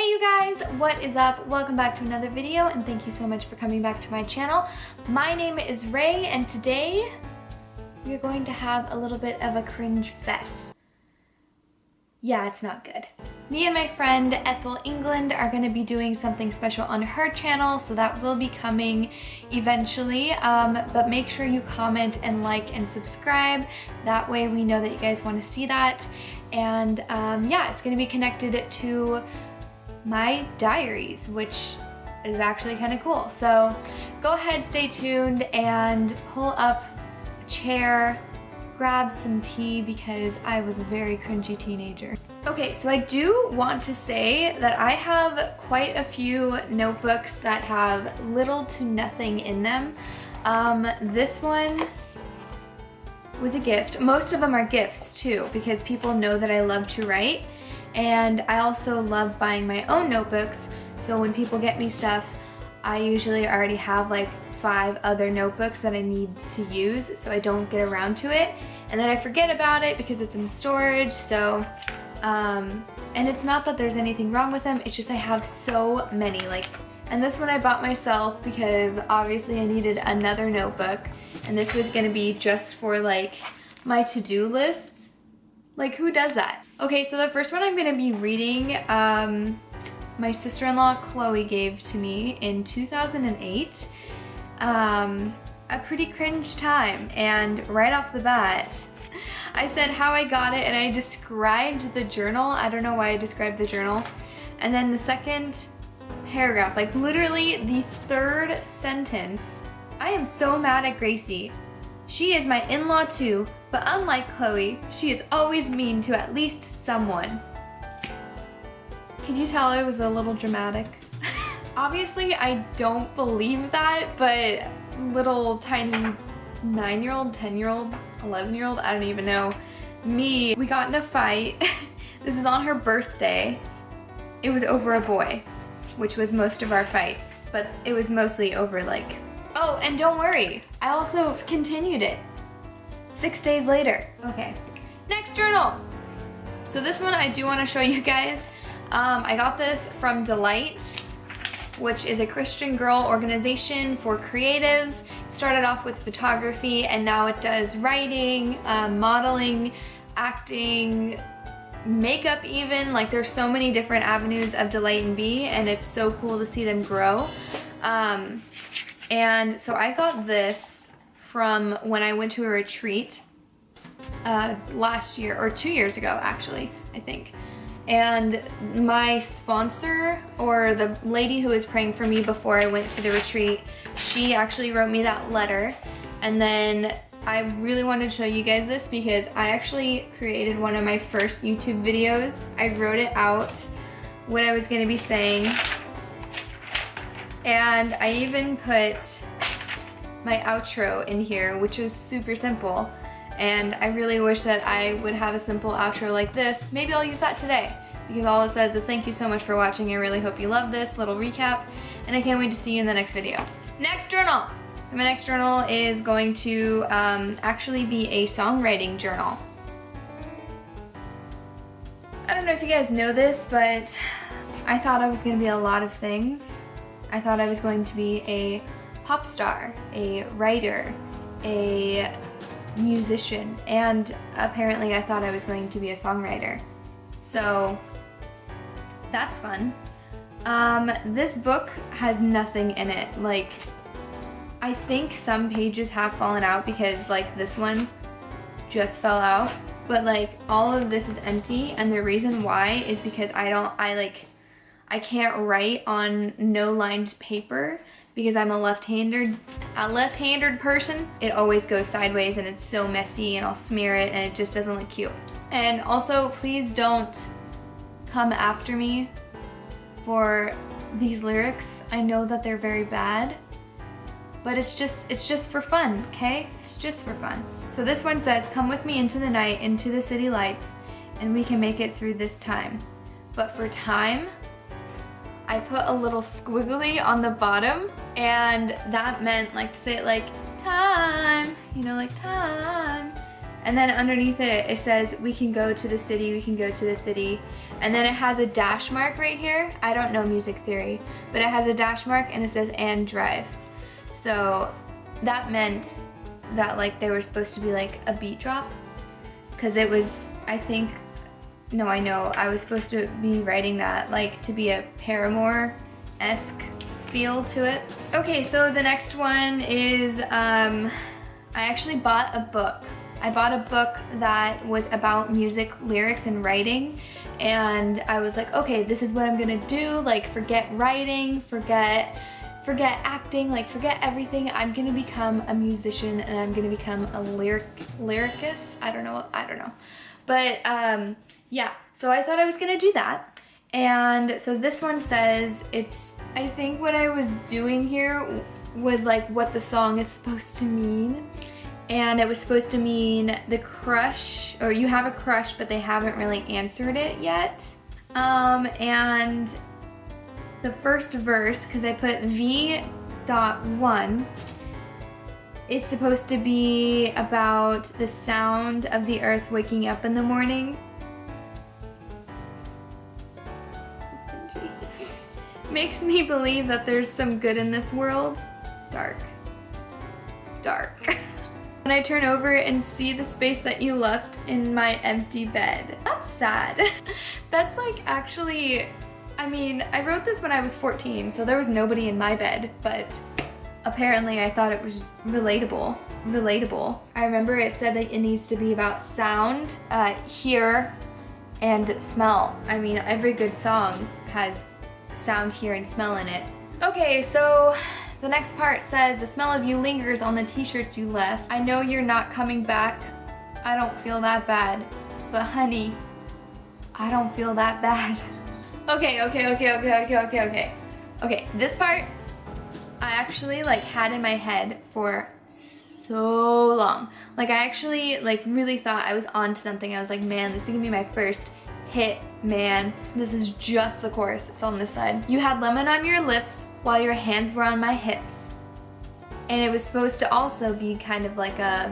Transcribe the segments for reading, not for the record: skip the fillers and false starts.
Hey you guys, what is up? Welcome back to another video and thank you so much for coming back to my channel. My name is Ray and today we're going to have a little bit of a cringe fest. Yeah, it's not good. Me and my friend Ethel England are going to be doing something special on her channel, so that will be coming eventually. But make sure you comment and like and subscribe. That way we know that you guys want to see that. And yeah, it's going to be connected to my diaries, which is actually kind of cool. So go ahead, stay tuned, and pull up a chair, grab some tea because I was a very cringy teenager. Okay, so I do want to say that I have quite a few notebooks that have little to nothing in them. This one was a gift. Most of them are gifts too, because people know that I love to write. And I also love buying my own notebooks, so when people get me stuff, I usually already have like 5 other notebooks that I need to use, so I don't get around to it. And then I forget about it because it's in storage, so, and it's not that there's anything wrong with them, it's just I have so many, and this one I bought myself because obviously I needed another notebook, and this was gonna be just for like my to-do list. Like, who does that? Okay, so the first one I'm gonna be reading, my sister-in-law Chloe gave to me in 2008. A pretty cringe time, and right off the bat, I said how I got it and I described the journal. I don't know why I described the journal. And then the second paragraph, like literally the third sentence, I am so mad at Gracie. She is my in-law too, but unlike Chloe, she is always mean to at least someone. Could you tell it was a little dramatic? Obviously, I don't believe that, but little tiny 9-year-old, 10-year-old, 11-year-old, I don't even know, me, we got in a fight. This is on her birthday. It was over a boy, which was most of our fights, but it was mostly over like, oh, and don't worry, I also continued it 6 days later. Okay, next journal. So this one I do want to show you guys. I got this from Delight, which is a Christian girl organization for creatives. Started off with photography and now it does writing, modeling, acting, makeup even. Like, there's so many different avenues of Delight and Be, and it's so cool to see them grow. And so I got this from when I went to a retreat last year, or 2 years ago actually, I think. And my sponsor, or the lady who was praying for me before I went to the retreat, she actually wrote me that letter. And then I really wanted to show you guys this because I actually created one of my first YouTube videos. I wrote it out, what I was gonna be saying. And I even put my outro in here, which was super simple. And I really wish that I would have a simple outro like this. Maybe I'll use that today, because all it says is thank you so much for watching. I really hope you love this little recap, and I can't wait to see you in the next video. Next journal. So my next journal is going to actually be a songwriting journal. I don't know if you guys know this, but I thought I was going to be a lot of things. I thought I was going to be a pop star, a writer, a musician, and apparently I thought I was going to be a songwriter. So that's fun. This book has nothing in it. Like, I think some pages have fallen out because like this one just fell out, but like all of this is empty, and the reason why is because I can't write on no lined paper because I'm a left-handed person. It always goes sideways and it's so messy, and I'll smear it and it just doesn't look cute. And also, please don't come after me for these lyrics. I know that they're very bad, but it's just for fun, okay? It's just for fun. So this one says, come with me into the night, into the city lights, and we can make it through this time. But for time, I put a little squiggly on the bottom, and that meant like to say it like time, you know, like time. And then underneath it, it says, we can go to the city, we can go to the city. And then it has a dash mark right here. I don't know music theory, but it has a dash mark and it says, and drive. So that meant that like they were supposed to be like a beat drop. Because it was, I think, no, I know, I was supposed to be writing that like to be a Paramore-esque feel to it. Okay, so the next one is, I actually bought a book. I bought a book that was about music, lyrics, and writing, and I was like, okay, this is what I'm gonna do, like forget writing, forget acting, like forget everything. I'm gonna become a musician and I'm gonna become a lyricist. I don't know. But yeah, so I thought I was gonna do that. And so this one says, I think what I was doing here was like what the song is supposed to mean. And it was supposed to mean the crush, or you have a crush but they haven't really answered it yet. And the first verse, because I put V.1, it's supposed to be about the sound of the earth waking up in the morning. Makes me believe that there's some good in this world. Dark. When I turn over and see the space that you left in my empty bed. That's sad. That's like actually, I mean, I wrote this when I was 14, so there was nobody in my bed, but apparently I thought it was just relatable. I remember it said that it needs to be about sound, hear, and smell. I mean, every good song has sound, hear, and smell in it. Okay, so the next part says, the smell of you lingers on the t-shirts you left. I know you're not coming back. I don't feel that bad. But honey, I don't feel that bad. Okay, this part I actually like had in my head for so long. Like I actually like really thought I was onto something. I was like, man, this is gonna be my first hit, man. This is just the chorus. It's on this side. You had lemon on your lips while your hands were on my hips. And it was supposed to also be kind of like a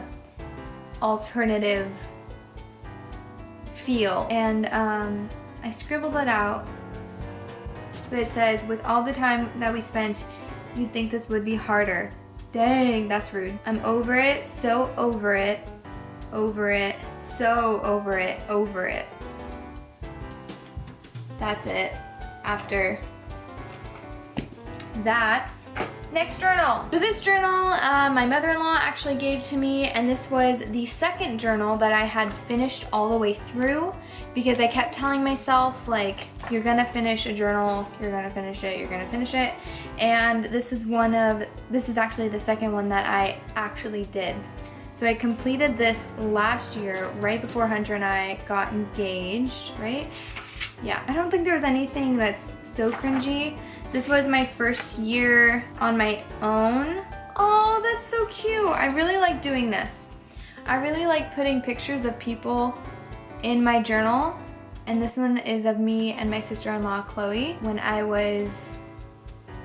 alternative feel. And I scribbled it out. But it says, with all the time that we spent, you'd think this would be harder. Dang, that's rude. I'm over it, so over it, over it, so over it, over it. That's it. After that, next journal. So this journal, my mother-in-law actually gave to me, and this was the second journal that I had finished all the way through, because I kept telling myself, like, you're gonna finish a journal, you're gonna finish it, you're gonna finish it. And this is actually the second one that I actually did. So I completed this last year, right before Hunter and I got engaged, right? Yeah, I don't think there was anything that's so cringy. This was my first year on my own. Oh, that's so cute. I really like doing this. I really like putting pictures of people in my journal. And this one is of me and my sister-in-law, Chloe, when I was,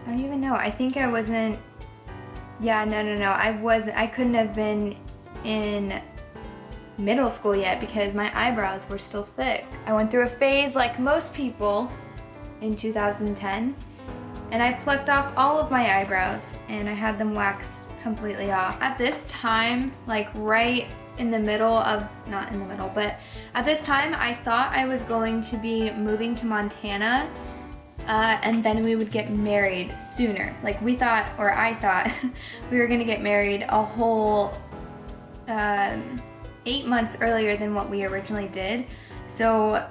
I don't even know, I think I wasn't, yeah, no, I couldn't have been in middle school yet because my eyebrows were still thick. I went through a phase like most people in 2010, and I plucked off all of my eyebrows and I had them waxed completely off. At this time, like right in the middle of, not in the middle, but at this time I thought I was going to be moving to Montana and then we would get married sooner. Like we thought, or I thought, we were gonna get married a whole 8 months earlier than what we originally did. So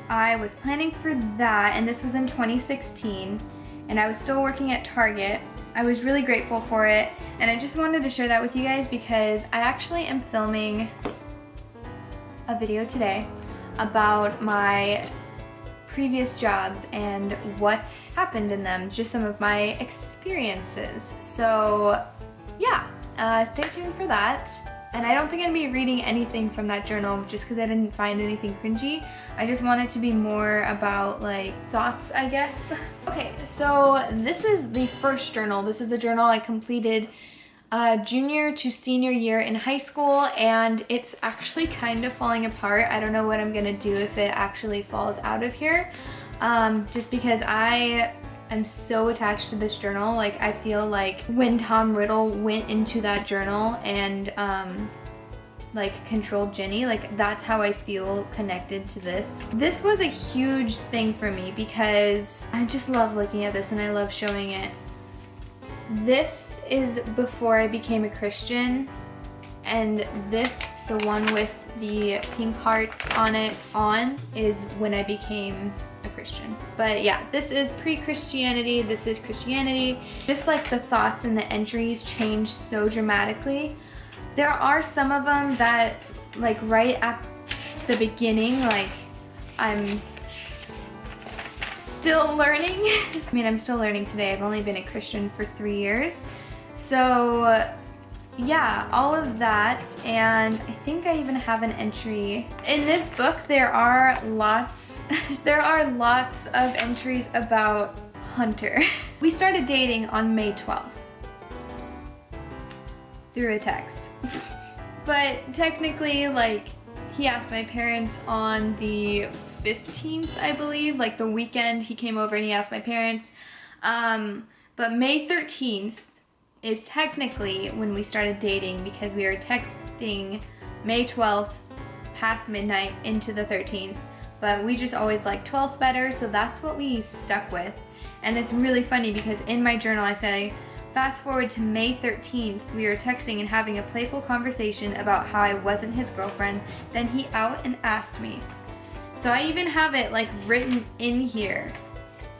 I was planning for that, and this was in 2016, and I was still working at Target. I was really grateful for it, and I just wanted to share that with you guys because I actually am filming a video today about my previous jobs and what happened in them, just some of my experiences. So yeah, stay tuned for that. And I don't think I'm gonna be reading anything from that journal just because I didn't find anything cringy. I just want it to be more about like thoughts, I guess. Okay, so this is the first journal. This is a journal I completed junior to senior year in high school, and it's actually kind of falling apart. I don't know what I'm gonna do if it actually falls out of here, just because I'm so attached to this journal. Like, I feel like when Tom Riddle went into that journal and like controlled Jenny, like that's how I feel connected to this. This was a huge thing for me because I just love looking at this and I love showing it. This is before I became a Christian, and this, the one with the pink hearts on it, is when I became a Christian. But yeah, this is pre-Christianity, this is Christianity. Just like the thoughts and the entries change so dramatically. There are some of them that, like right at the beginning, like I'm still learning. I mean, I'm still learning today. I've only been a Christian for 3 years. So yeah, all of that, and I think I even have an entry. In this book, there are lots of entries about Hunter. We started dating on May 12th. Through a text. But technically, like, he asked my parents on the 15th, I believe, like the weekend he came over and he asked my parents. But May 13th is technically when we started dating, because we were texting May 12th past midnight into the 13th. But we just always liked 12th better, so that's what we stuck with. And it's really funny because in my journal I say, fast forward to May 13th, we were texting and having a playful conversation about how I wasn't his girlfriend. Then he out and asked me. So I even have it like written in here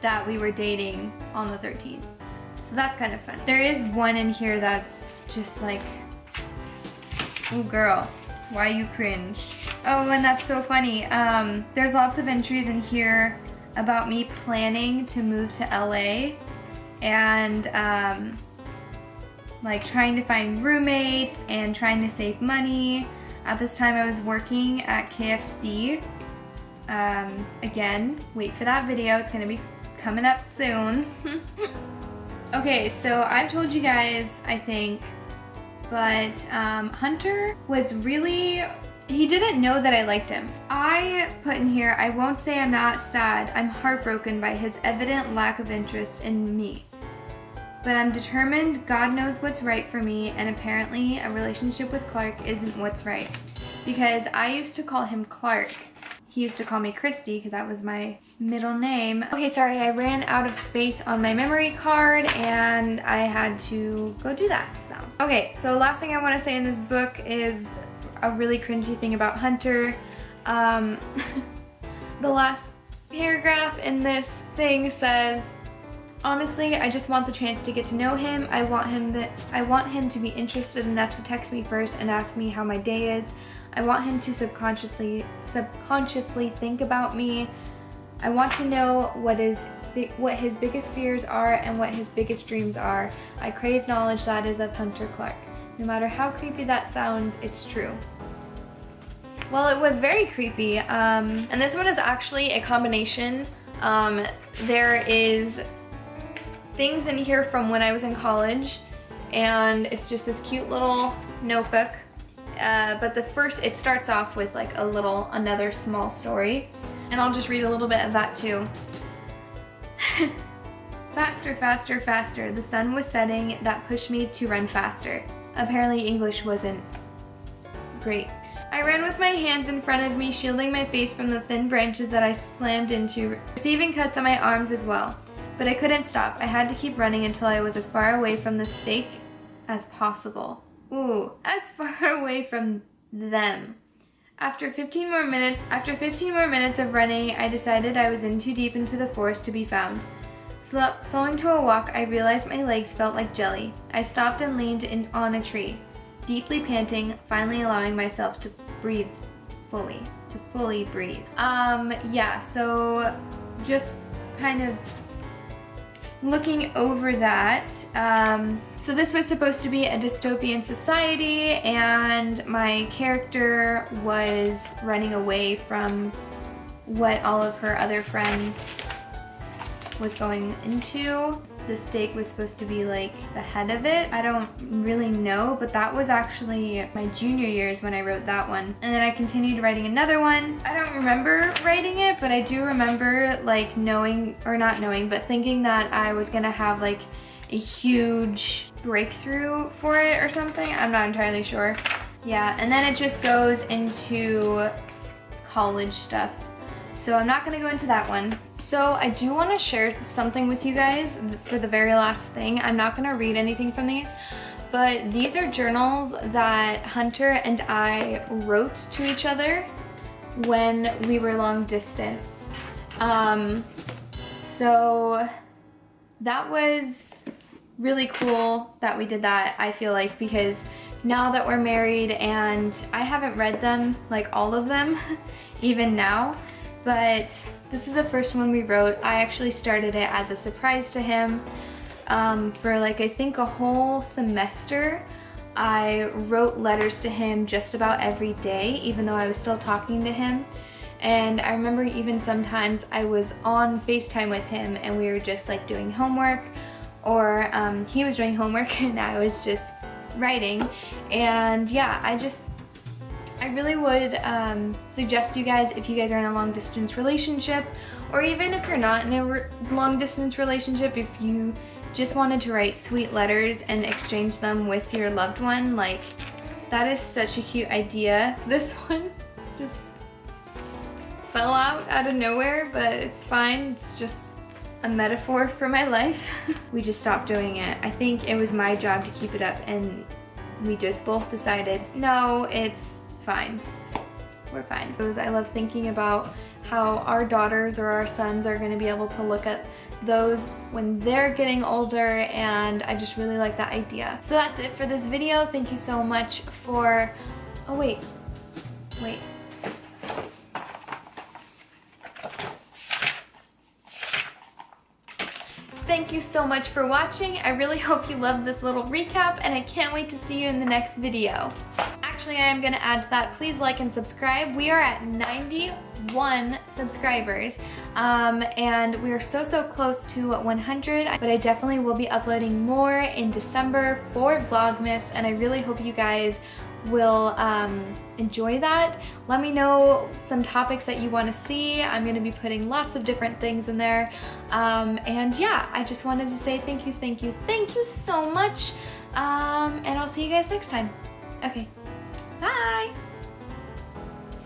that we were dating on the 13th. So that's kind of fun. There is one in here that's just like, oh girl, why you cringe? Oh, and that's so funny. There's lots of entries in here about me planning to move to LA and like trying to find roommates and trying to save money. At this time I was working at KFC. Again, wait for that video, it's gonna be coming up soon. Okay, so I've told you guys, I think, but Hunter was really, he didn't know that I liked him. I put in here, I won't say I'm not sad, I'm heartbroken by his evident lack of interest in me. But I'm determined, God knows what's right for me, and apparently a relationship with Clark isn't what's right. Because I used to call him Clark. He used to call me Christy because that was my middle name. Okay, sorry, I ran out of space on my memory card and I had to go do that. So. Okay, so last thing I want to say in this book is a really cringy thing about Hunter. The last paragraph in this thing says, honestly, I just want the chance to get to know him. I want him to be interested enough to text me first and ask me how my day is. I want him to subconsciously think about me. I want to know what his biggest fears are and what his biggest dreams are. I crave knowledge that is of Hunter Clark. No matter how creepy that sounds, it's true. Well, it was very creepy. And this one is actually a combination. There is things in here from when I was in college, and it's just this cute little notebook. But it starts off with like another small story, and I'll just read a little bit of that too. Faster, faster, faster. The sun was setting, that pushed me to run faster. Apparently English wasn't great. I ran with my hands in front of me, shielding my face from the thin branches that I slammed into, receiving cuts on my arms as well. But I couldn't stop. I had to keep running until I was as far away from the stake as possible. Ooh, as far away from them. After 15 more minutes of running, I decided I was in too deep into the forest to be found. Slowing to a walk, I realized my legs felt like jelly. I stopped and leaned on a tree, deeply panting, finally allowing myself to breathe fully, to fully breathe. Yeah, so just kind of looking over that. So this was supposed to be a dystopian society, and my character was running away from what all of her other friends was going into. the steak was supposed to be like the head of it. I don't really know, but that was actually my junior years when I wrote that one. And then I continued writing another one. I don't remember writing it, but I do remember like knowing, or not knowing, but thinking that I was gonna have like a huge breakthrough for it or something. I'm not entirely sure. Yeah, and then it just goes into college stuff. So I'm not gonna go into that one. So I do want to share something with you guys for the very last thing. I'm not gonna read anything from these, but these are journals that Hunter and I wrote to each other when we were long distance. So that was really cool that we did that, I feel like, because now that we're married, and I haven't read them, like all of them, even now, but this is the first one we wrote. I actually started it as a surprise to him. For like, I think a whole semester, I wrote letters to him just about every day, even though I was still talking to him. And I remember even sometimes I was on FaceTime with him and we were just like doing homework, or he was doing homework and I was just writing. And yeah, I really would suggest you guys, if you guys are in a long distance relationship, or even if you're not in a long distance relationship, if you just wanted to write sweet letters and exchange them with your loved one, like, that is such a cute idea. This one just fell out of nowhere, but it's fine. It's just a metaphor for my life. We just stopped doing it. I think it was my job to keep it up, and we just both decided, no, it's fine. We're fine. I love thinking about how our daughters or our sons are going to be able to look at those when they're getting older, and I just really like that idea. So that's it for this video. Thank you so much for, oh wait. Thank you so much for watching. I really hope you loved this little recap, and I can't wait to see you in the next video. Actually, I am gonna add to that, please like and subscribe. We are at 91 subscribers, and we are so close to 100, but I definitely will be uploading more in December for Vlogmas, and I really hope you guys will enjoy that. Let me know some topics that you want to see. I'm going to be putting lots of different things in there, and yeah, I just wanted to say thank you so much, and I'll see you guys next time. Okay.